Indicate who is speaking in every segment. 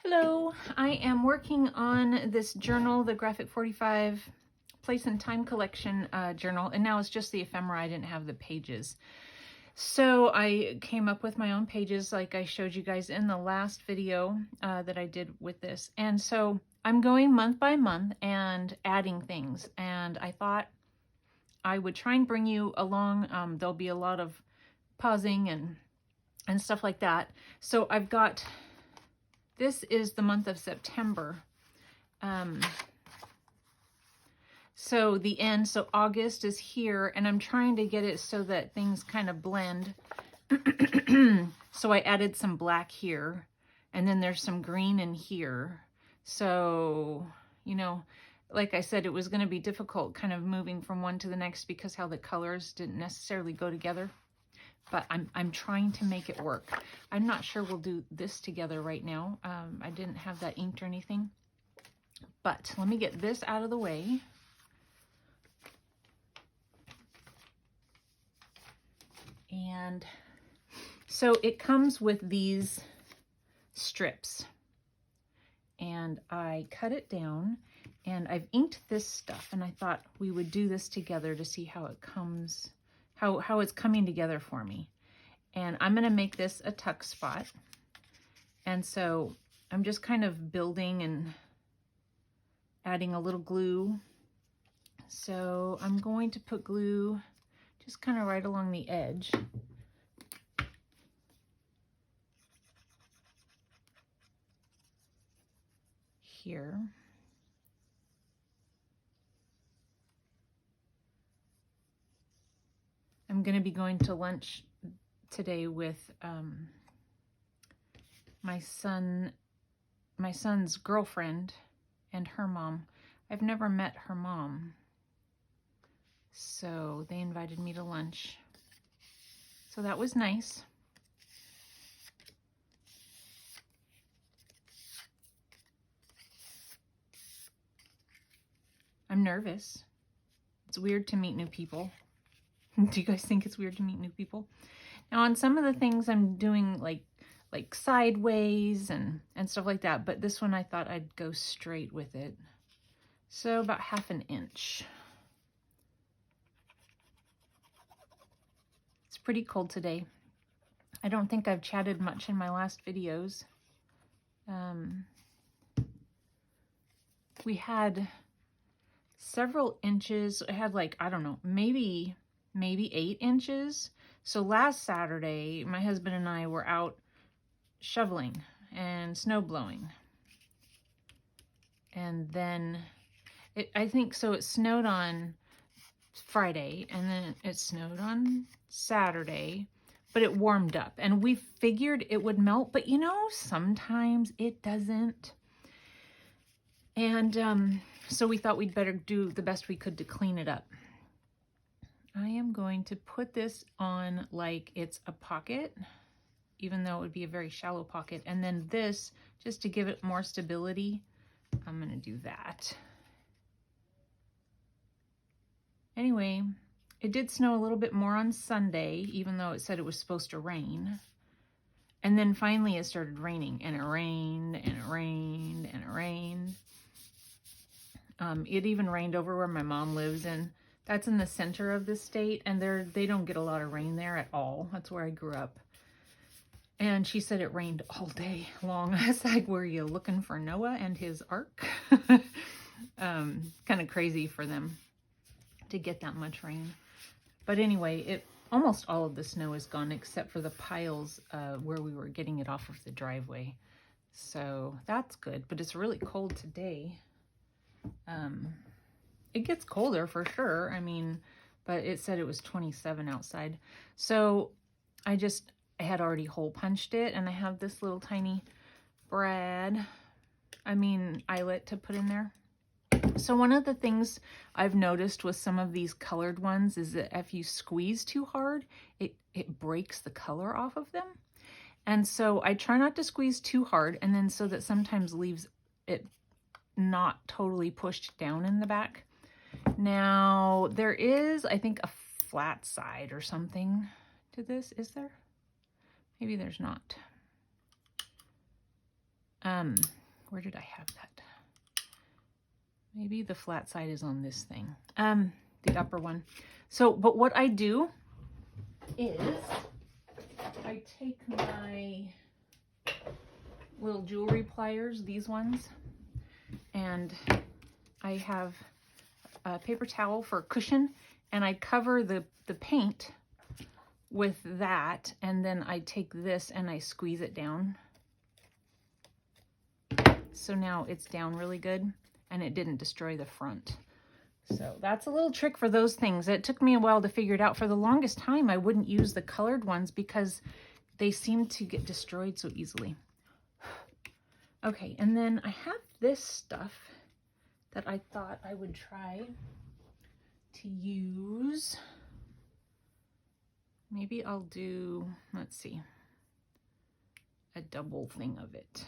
Speaker 1: Hello, I am working on this journal, the Graphic 45 Place and Time Collection journal, and now it's just the ephemera. I didn't have the pages. So I came up with my own pages like I showed you guys in the last video that I did with this. And so I'm going month by month and adding things, and I thought I would try and bring you along. There'll be a lot of pausing and stuff like that. So I've got... This is the month of September. So the end, so August is here, and I'm trying to get it so that things kind of blend. So I added some black here, and then there's some green in here. So, you know, like I said, it was going to be difficult kind of moving from one to the next because how the colors didn't necessarily go together. But I'm trying to make it work. I'm not sure we'll do this together right now. I didn't have that inked or anything. But let me get this out of the way. And so it comes with these strips. And I cut it down, and I've inked this stuff. And I thought we would do this together to see how it comes, how it's coming together for me. And I'm going to make this a tuck spot. And so I'm just kind of building and adding a little glue. So I'm going to put glue just kind of right along the edge. Here. I'm going to be going to lunch today with my son's girlfriend and her mom. I've never met her mom, so they invited me to lunch. So that was nice. I'm nervous. It's weird to meet new people. Do you guys think it's weird to meet new people? Now on some of the things I'm doing like sideways and stuff like that, but this one I thought I'd go straight with it. So about 1/2 inch. It's pretty cold today. I don't think I've chatted much in my last videos. We had several inches. I had like, I don't know, maybe 8 inches. So last Saturday, my husband and I were out shoveling and snow blowing. And then I think so it snowed on Friday, and then it snowed on Saturday, but it warmed up. And we figured it would melt, but you know, sometimes it doesn't. And so we thought we'd better do the best we could to clean it up. I am going to put this on like it's a pocket, even though it would be a very shallow pocket. And then this, just to give it more stability, I'm going to do that. Anyway, it did snow a little bit more on Sunday, even though it said it was supposed to rain. And then finally it started raining, and it rained, and it rained, and it rained. It even rained over where my mom lives in. That's in the center of the state, and they don't get a lot of rain there at all. That's where I grew up. And she said it rained all day long. I was like, were you looking for Noah and his ark? Kind of crazy for them to get that much rain. But anyway, almost all of the snow is gone except for the piles where we were getting it off of the driveway. So that's good, but it's really cold today. It gets colder for sure. I mean, but it said it was 27 outside. So I had already hole punched it, and I have this little tiny eyelet to put in there. So one of the things I've noticed with some of these colored ones is that if you squeeze too hard, it breaks the color off of them. And so I try not to squeeze too hard, and then so that sometimes leaves it not totally pushed down in the back. Now, there is, I think, a flat side or something to this. Is there? Maybe there's not. where did I have that? Maybe the flat side is on this thing. The upper one. So, but what I do is I take my little jewelry pliers, these ones, and I have a paper towel for a cushion, and I cover the paint with that, and then I take this and I squeeze it down. So now it's down really good, and it didn't destroy the front. So that's a little trick for those things. It took me a while to figure it out. For the longest time, I wouldn't use the colored ones because they seem to get destroyed so easily. Okay, and then I have this stuff that I thought I would try to use. Maybe I'll do, let's see, a double thing of it.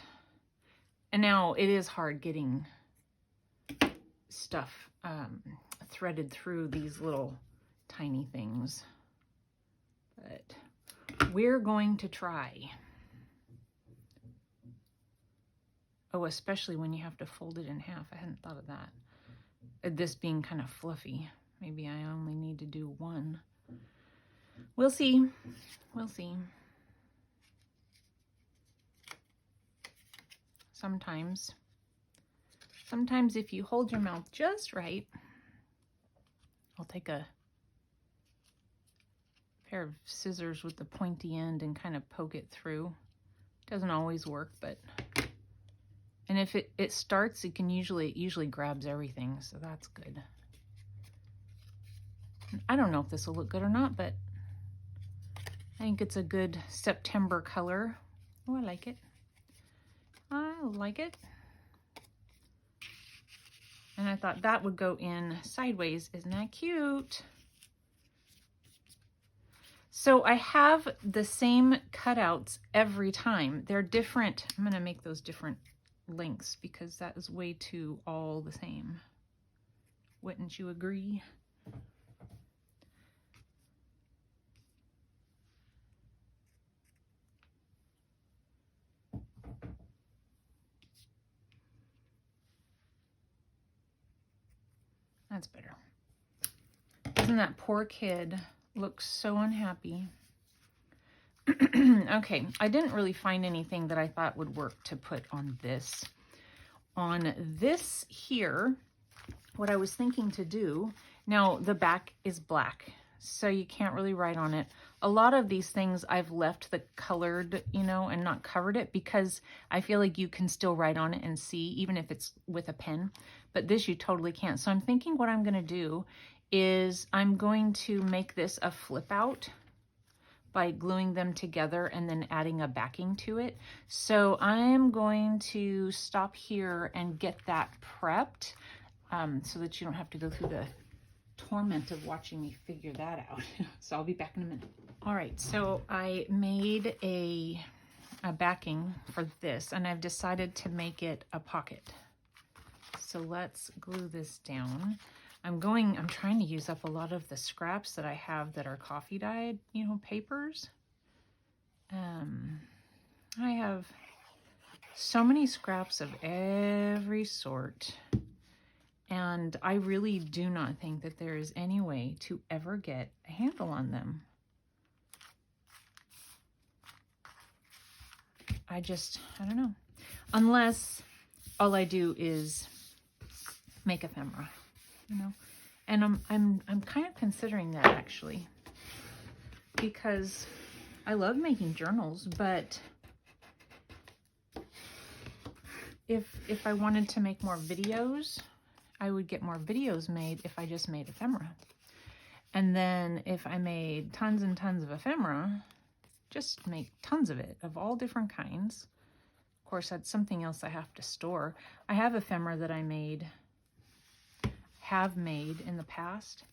Speaker 1: And now it is hard getting stuff threaded through these little tiny things, but we're going to try. Oh, especially when you have to fold it in half. I hadn't thought of that. This being kind of fluffy. Maybe I only need to do one. We'll see. We'll see. Sometimes if you hold your mouth just right, I'll take a pair of scissors with the pointy end and kind of poke it through. Doesn't always work, but, and if it starts, it usually grabs everything, so that's good. I don't know if this will look good or not, but I think it's a good September color. Oh, I like it. I like it. And I thought that would go in sideways. Isn't that cute? So I have the same cutouts every time. They're different. I'm going to make those different lengths because that is way too all the same. Wouldn't you agree? That's better. Doesn't that poor kid look so unhappy? Okay, I didn't really find anything that I thought would work to put on this. On this here, what I was thinking to do, now the back is black, so you can't really write on it. A lot of these things I've left the colored, you know, and not covered it because I feel like you can still write on it and see, even if it's with a pen. But this you totally can't. So I'm thinking what I'm going to do is I'm going to make this a flip out by gluing them together and then adding a backing to it. So I'm going to stop here and get that prepped so that you don't have to go through the torment of watching me figure that out. So I'll be back in a minute. All right, so I made a backing for this, and I've decided to make it a pocket. So let's glue this down. I'm trying to use up a lot of the scraps that I have that are coffee dyed, you know, papers. I have so many scraps of every sort, and I really do not think that there is any way to ever get a handle on them. I don't know. Unless all I do is make ephemera, you know. And I'm kind of considering that actually, because I love making journals, but if I wanted to make more videos, I would get more videos made if I just made ephemera. And then if I made tons and tons of ephemera, just make tons of it, of all different kinds. Of course, that's something else I have to store. I have ephemera that I have made in the past,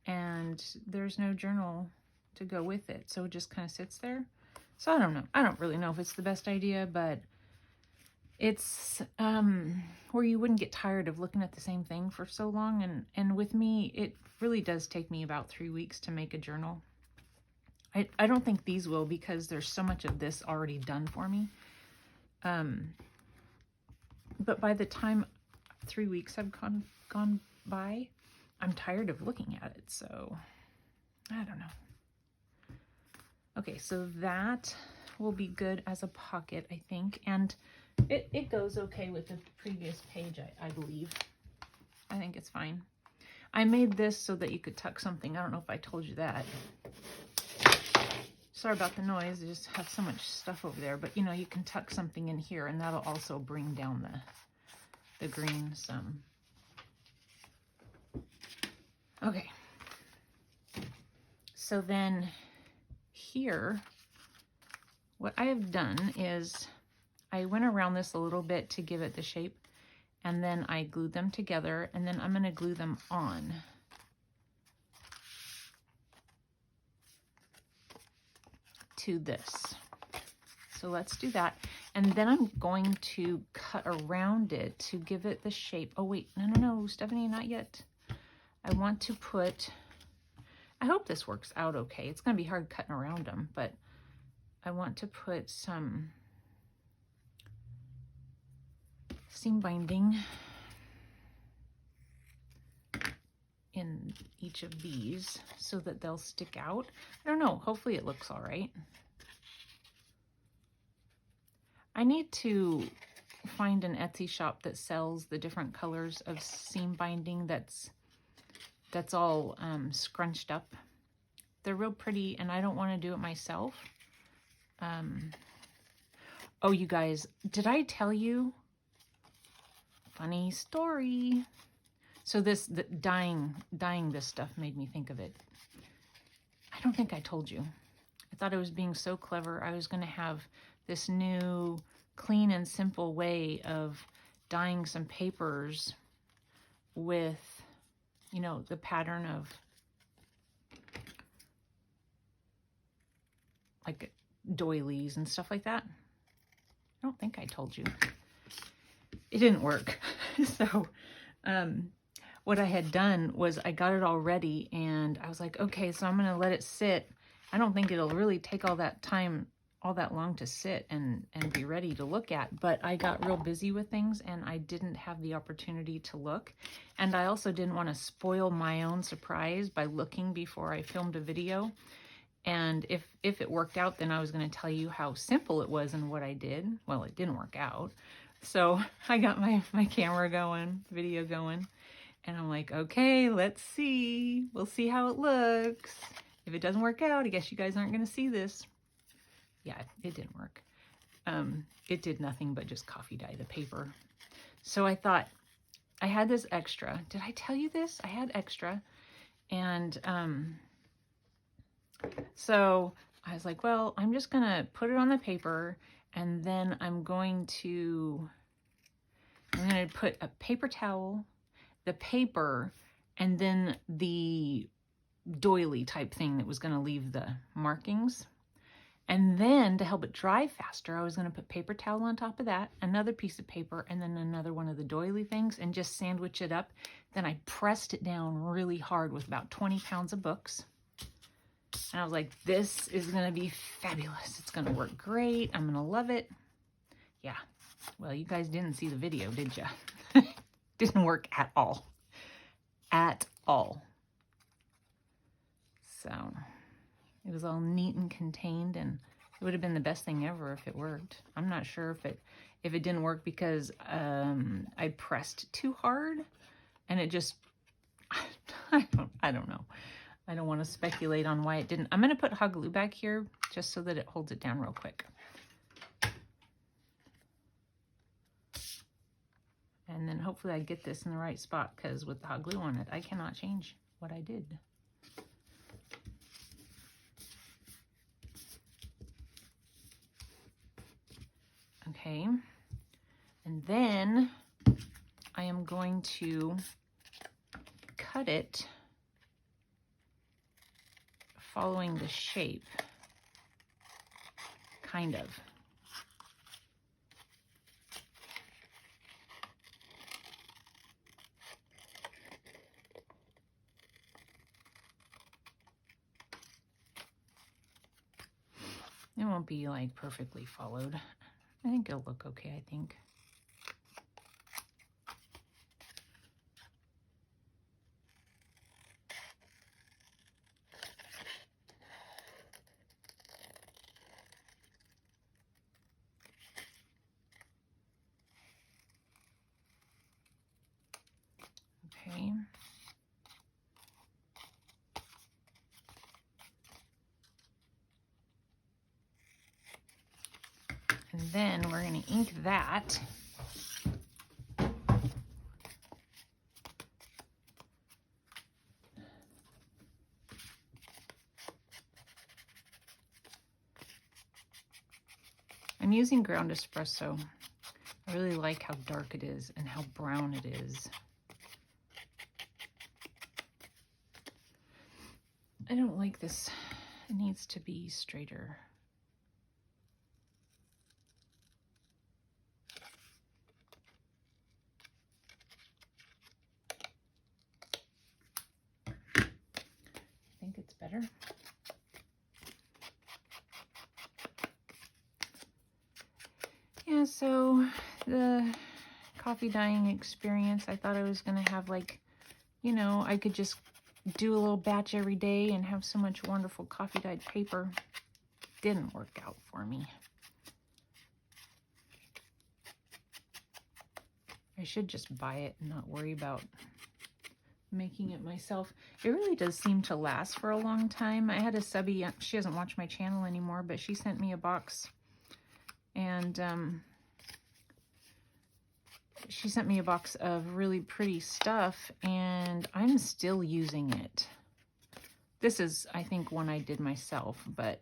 Speaker 1: and there's no journal to go with it, so it just kind of sits there. So I don't know. I don't really know if it's the best idea, but it's where you wouldn't get tired of looking at the same thing for so long. And with me, it really does take me about 3 weeks to make a journal. I don't think these will, because there's so much of this already done for me. but by the time 3 weeks have gone by, I'm tired of looking at it, so I don't know. Okay, so that will be good as a pocket, I think, and it goes okay with the previous page, I believe. I think it's fine. I made this so that you could tuck something. I don't know if I told you that. Sorry about the noise. I just have so much stuff over there, but you know, you can tuck something in here, and that'll also bring down the green some. Okay. So then here, what I have done is I went around this a little bit to give it the shape, and then I glued them together, and then I'm going to glue them on. To this. So let's do that. And then I'm going to cut around it to give it the shape. Oh wait, no, Stephanie, not yet. I want to put, I hope this works out okay. It's going to be hard cutting around them, but I want to put some seam binding in each of these so that they'll stick out. I don't know, hopefully it looks all right. I need to find an Etsy shop that sells the different colors of seam binding that's all scrunched up. They're real pretty, and I don't want to do it myself. Oh, you guys, did I tell you? Funny story. So dyeing this stuff made me think of it. I don't think I told you. I thought I was being so clever. I was going to have this new clean and simple way of dyeing some papers with, you know, the pattern of like doilies and stuff like that. I don't think I told you. It didn't work. So what I had done was I got it all ready, and I was like, okay, so I'm going to let it sit. I don't think it'll really take all that time, all that long to sit and be ready to look at, but I got real busy with things and I didn't have the opportunity to look. And I also didn't want to spoil my own surprise by looking before I filmed a video. And if it worked out, then I was going to tell you how simple it was and what I did. Well, it didn't work out. So I got my camera going, video going, and I'm like, okay, let's see. We'll see how it looks. If it doesn't work out, I guess you guys aren't going to see this. Yeah, it didn't work. It did nothing but just coffee dye the paper. So I thought, I had this extra. Did I tell you this? I had extra. And so I was like, well, I'm just going to put it on the paper, and then I'm going to put a paper towel, the paper, and then the doily type thing that was going to leave the markings. And then to help it dry faster, I was going to put paper towel on top of that, another piece of paper, and then another one of the doily things, and just sandwich it up. Then I pressed it down really hard with about 20 pounds of books. And I was like, this is going to be fabulous. It's going to work great. I'm going to love it. Yeah. Well, you guys didn't see the video, did you? Didn't work at all. At all. So it was all neat and contained, and it would have been the best thing ever if it worked. I'm not sure if it didn't work because I pressed too hard and it just, I don't know. I don't want to speculate on why it didn't. I'm going to put hot glue back here just so that it holds it down real quick. And then hopefully I get this in the right spot, because with the hot glue on it, I cannot change what I did. Okay, and then I am going to cut it following the shape, kind of. It won't be like perfectly followed. I think it'll look okay, I think. then we're going to ink that. I'm using ground espresso. I really like how dark it is and how brown it is. I don't like this. It needs to be straighter. I think it's better. Yeah, so the coffee dyeing experience, I thought I was going to have like, you know, I could just do a little batch every day and have so much wonderful coffee dyed paper. Didn't work out for me. I should just buy it and not worry about making it myself. It really does seem to last for a long time. I had a subby, she doesn't watch my channel anymore, but she sent me a box. And she sent me a box of really pretty stuff, and I'm still using it. This is, I think, one I did myself, but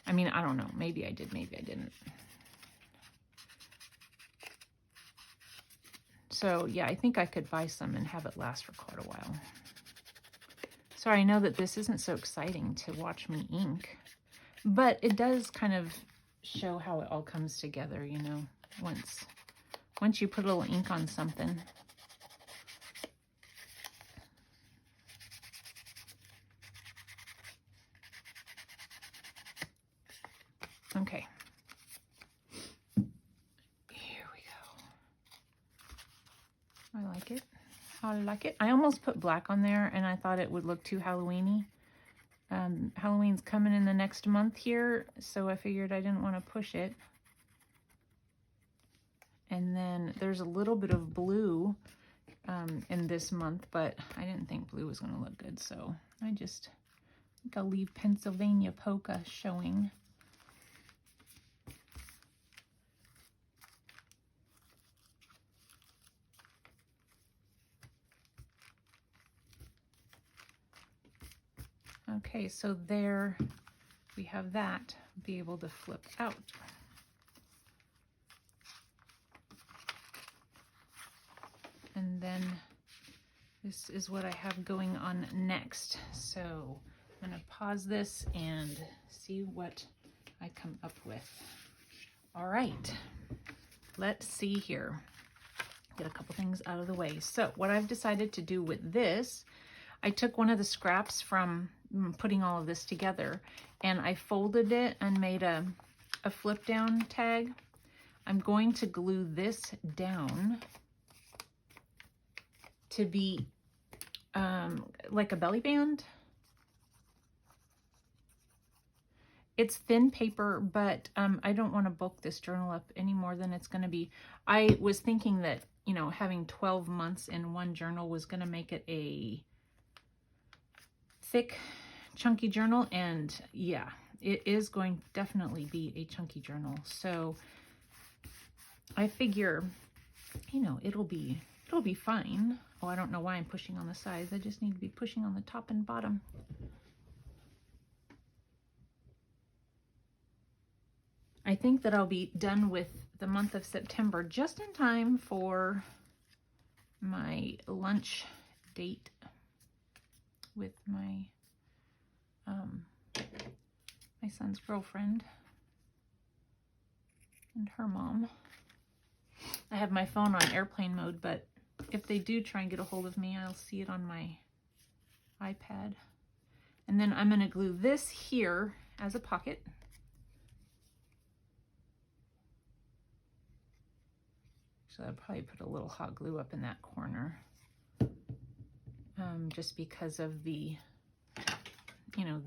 Speaker 1: I mean, I don't know. Maybe I did, maybe I didn't. So yeah, I think I could buy some and have it last for quite a while. Sorry, I know that this isn't so exciting to watch me ink, but it does kind of show how it all comes together, you know, once you put a little ink on something. Okay. Here we go. I like it. I like it. I almost put black on there, and I thought it would look too Halloween-y. Halloween's coming in the next month here, so I figured I didn't want to push it. And then there's a little bit of blue in this month, but I didn't think blue was going to look good, so I think I'll leave Pennsylvania Polka showing. Okay, so there we have that. Be able to flip out. And then this is what I have going on next. So I'm going to pause this and see what I come up with. All right, let's see here. Get a couple things out of the way. So what I've decided to do with this, I took one of the scraps from putting all of this together, and I folded it and made a flip down tag. I'm going to glue this down to be like a belly band. It's thin paper, but I don't want to bulk this journal up any more than it's going to be. I was thinking that, you know, having 12 months in one journal was going to make it a thick, chunky journal, and yeah, it is going to definitely be a chunky journal. So I figure, you know, it'll be fine. Oh, I don't know why I'm pushing on the sides. I just need to be pushing on the top and bottom. I think that I'll be done with the month of September just in time for my lunch date with my my son's girlfriend and her mom. I have my phone on airplane mode, but if they do try and get a hold of me, I'll see it on my iPad. And then I'm going to glue this here as a pocket. So I'll probably put a little hot glue up in that corner, just because of the, you know,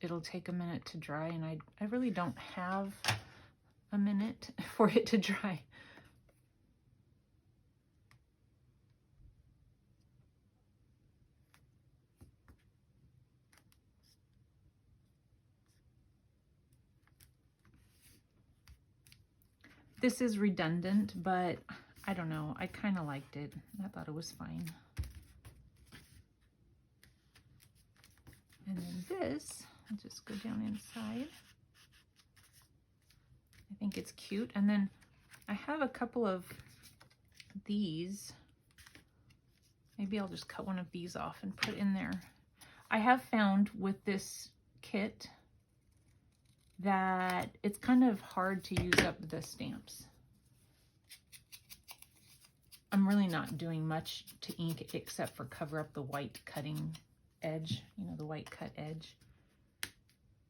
Speaker 1: it'll take a minute to dry, and I really don't have a minute for it to dry. This is redundant, but I don't know. I kind of liked it. I thought it was fine. And then this, I'll just go down inside. I think it's cute. And then I have a couple of these. Maybe I'll just cut one of these off and put in there. I have found with this kit that it's kind of hard to use up the stamps. I'm really not doing much to ink except for cover up the white cutting edge, you know, the white cut edge.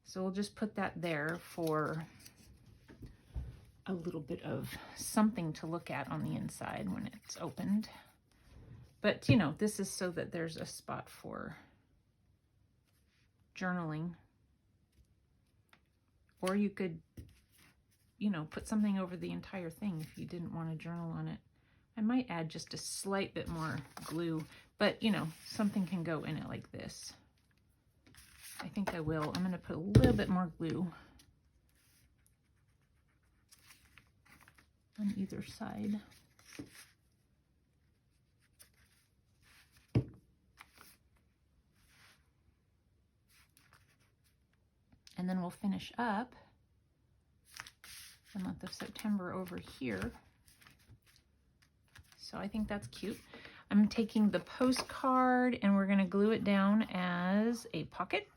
Speaker 1: So we'll just put that there for a little bit of something to look at on the inside when it's opened. But, you know, this is so that there's a spot for journaling. Or you could, you know, put something over the entire thing if you didn't want to journal on it. I might add just a slight bit more glue, but, you know, something can go in it like this. I think I will. I'm going to put a little bit more glue on either side. And then we'll finish up the month of September over here. So I think that's cute. I'm taking the postcard and we're going to glue it down as a pocket.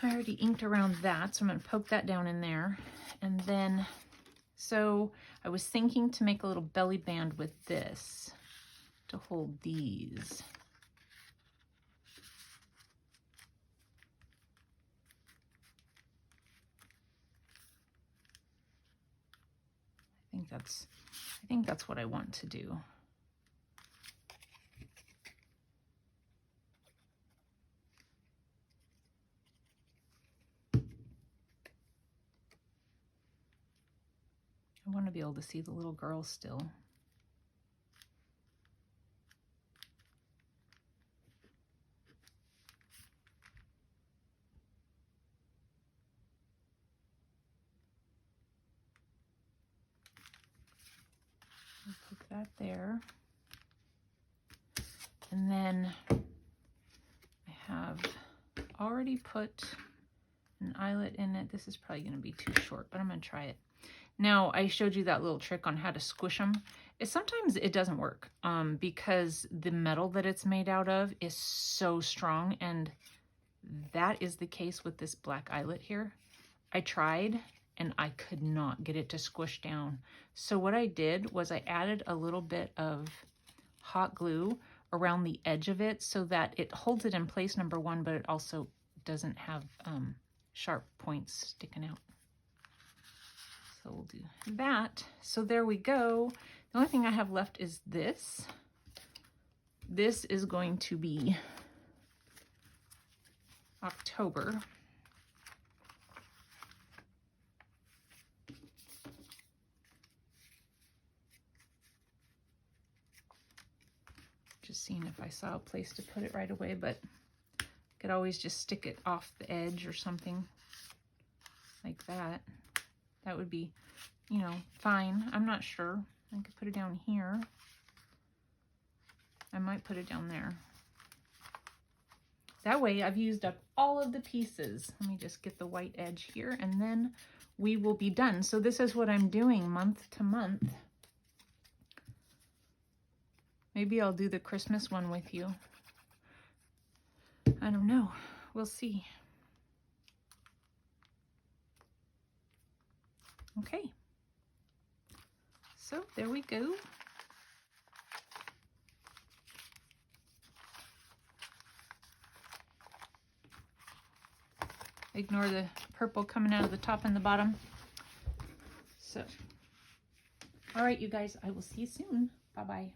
Speaker 1: I already inked around that, so I'm going to poke that down in there. And then, so I was thinking to make a little belly band with this to hold these. I think that's what I want to do. I want to be able to see the little girl still. I'll put that there. And then I have already put an eyelet in it. This is probably going to be too short, but I'm going to try it. Now, I showed you that little trick on how to squish them. Sometimes it doesn't work because the metal that it's made out of is so strong, and that is the case with this black eyelet here. I tried, and I could not get it to squish down. So what I did was I added a little bit of hot glue around the edge of it so that it holds it in place, number one, but it also doesn't have sharp points sticking out. So we'll do that. So there we go. The only thing I have left is this. This is going to be October. Just seeing if I saw a place to put it right away, but I could always just stick it off the edge or something like that. That would be, you know, fine. I'm not sure. I could put it down here. I might put it down there. That way I've used up all of the pieces. Let me just get the white edge here and then we will be done. So this is what I'm doing month to month. Maybe I'll do the Christmas one with you. I don't know. We'll see. Okay, so there we go. Ignore the purple coming out of the top and the bottom. So, all right, you guys, I will see you soon. Bye-bye.